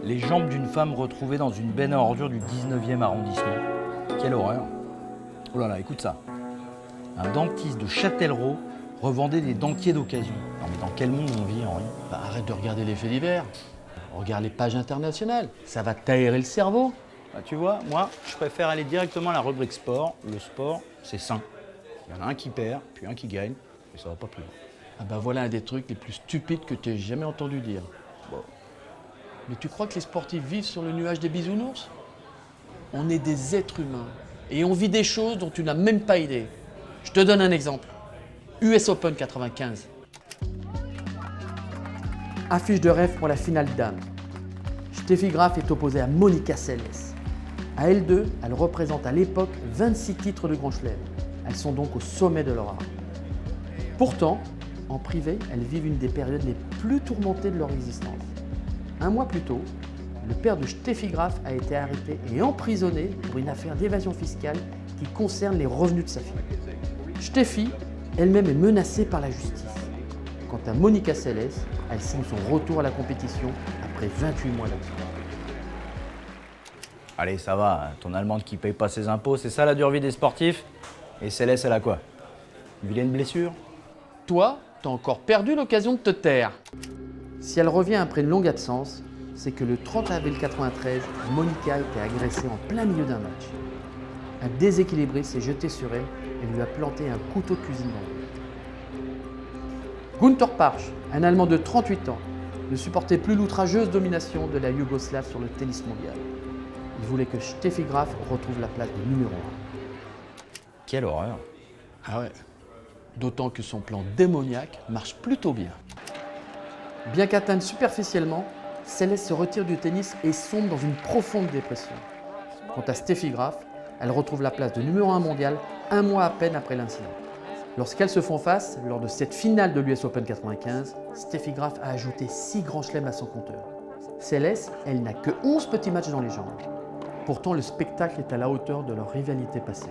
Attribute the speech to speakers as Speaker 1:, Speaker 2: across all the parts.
Speaker 1: Les jambes d'une femme retrouvée dans une benne à ordures du 19e arrondissement. Quelle horreur. Oh là là, écoute ça. Un dentiste de Châtellerault revendait des dentiers d'occasion. Non mais dans quel monde on vit, Henri?
Speaker 2: Bah, arrête de regarder les faits divers. Regarde les pages internationales. Ça va t'aérer le cerveau.
Speaker 1: Bah, tu vois, moi, je préfère aller directement à la rubrique sport. Le sport, c'est sain. Il y en a un qui perd, puis un qui gagne, et ça va pas plus loin.
Speaker 2: Ah bah voilà un des trucs les plus stupides que tu aies jamais entendu dire.
Speaker 1: Bon.
Speaker 2: Mais tu crois que les sportifs vivent sur le nuage des bisounours? On est des êtres humains et on vit des choses dont tu n'as même pas idée. Je te donne un exemple. US Open 95. Affiche de rêve pour la finale dames. Steffi Graf est opposée à Monica Seles. À elles deux, elles représentent à l'époque 26 titres de Grand Chelem. Elles sont donc au sommet de leur art. Pourtant, en privé, elles vivent une des périodes les plus tourmentées de leur existence. Un mois plus tôt, le père de Steffi Graf a été arrêté et emprisonné pour une affaire d'évasion fiscale qui concerne les revenus de sa fille. Steffi, elle-même, est menacée par la justice. Quant à Monica Seles, elle signe son retour à la compétition après 28 mois d'absence.
Speaker 1: Allez, ça va, ton Allemande qui paye pas ses impôts, c'est ça la dure vie des sportifs? Et Céleste, elle a quoi? Une vilaine blessure?
Speaker 2: Toi, t'as encore perdu l'occasion de te taire. Si elle revient après une longue absence, c'est que le 30 avril 93, Monica a été agressée en plein milieu d'un match. Un déséquilibré s'est jeté sur elle et lui a planté un couteau de cuisine dans le dos. Günther Parch, un Allemand de 38 ans, ne supportait plus l'outrageuse domination de la Yougoslave sur le tennis mondial. Il voulait que Steffi Graf retrouve la place de numéro 1.
Speaker 1: Quelle horreur.
Speaker 2: Ah ouais. D'autant que son plan démoniaque marche plutôt bien. Bien qu'atteinte superficiellement, Céleste se retire du tennis et sombre dans une profonde dépression. Quant à Steffi Graf, elle retrouve la place de numéro 1 mondial un mois à peine après l'incident. Lorsqu'elles se font face, lors de cette finale de l'US Open 95, Steffi Graf a ajouté 6 grands chelems à son compteur. Céleste, elle n'a que 11 petits matchs dans les jambes. Pourtant, le spectacle est à la hauteur de leur rivalité passée.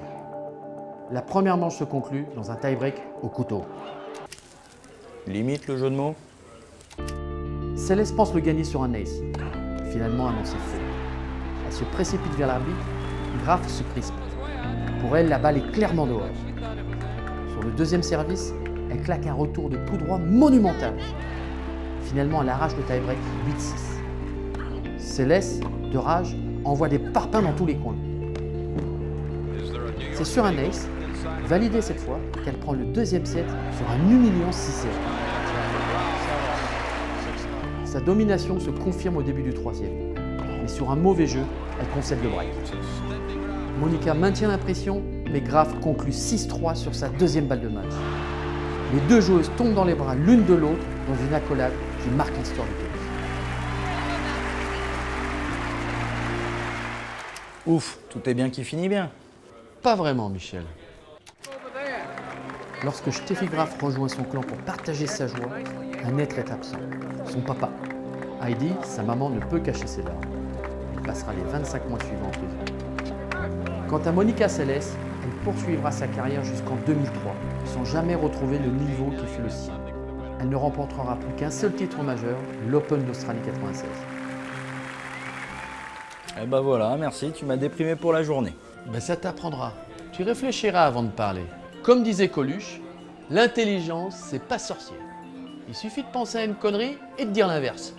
Speaker 2: La première manche se conclut dans un tie-break au couteau.
Speaker 1: Limite le jeu de mots?
Speaker 2: Céleste pense le gagner sur un ace. Finalement, un c'est faux. Elle se précipite vers l'arbitre, Graf se crispe. Pour elle, la balle est clairement dehors. Sur le deuxième service, elle claque un retour de coup droit monumental. Finalement, elle arrache le tie-break 8-6. Céleste, de rage, envoie des parpaings dans tous les coins. C'est sur un ace, validé cette fois, qu'elle prend le deuxième set sur un humiliant 6-7. Sa domination se confirme au début du troisième. Mais sur un mauvais jeu, elle concède le break. Monica maintient la pression, mais Graf conclut 6-3 sur sa deuxième balle de match. Les deux joueuses tombent dans les bras l'une de l'autre dans une accolade qui marque l'histoire du tennis.
Speaker 1: Ouf, tout est bien qui finit bien.
Speaker 2: Pas vraiment, Michel. Lorsque Steffi Graf rejoint son clan pour partager sa joie, un être est absent, son papa. Heidi, sa maman, ne peut cacher ses larmes. Elle passera les 25 mois suivants en prison. Quant à Monica Seles, elle poursuivra sa carrière jusqu'en 2003, sans jamais retrouver le niveau qui fut le sien. Elle ne remportera plus qu'un seul titre majeur, l'Open d'Australie 96.
Speaker 1: Eh ben voilà, merci, tu m'as déprimé pour la journée.
Speaker 2: Ben ça t'apprendra. Tu réfléchiras avant de parler. Comme disait Coluche, l'intelligence, c'est pas sorcier. Il suffit de penser à une connerie et de dire l'inverse.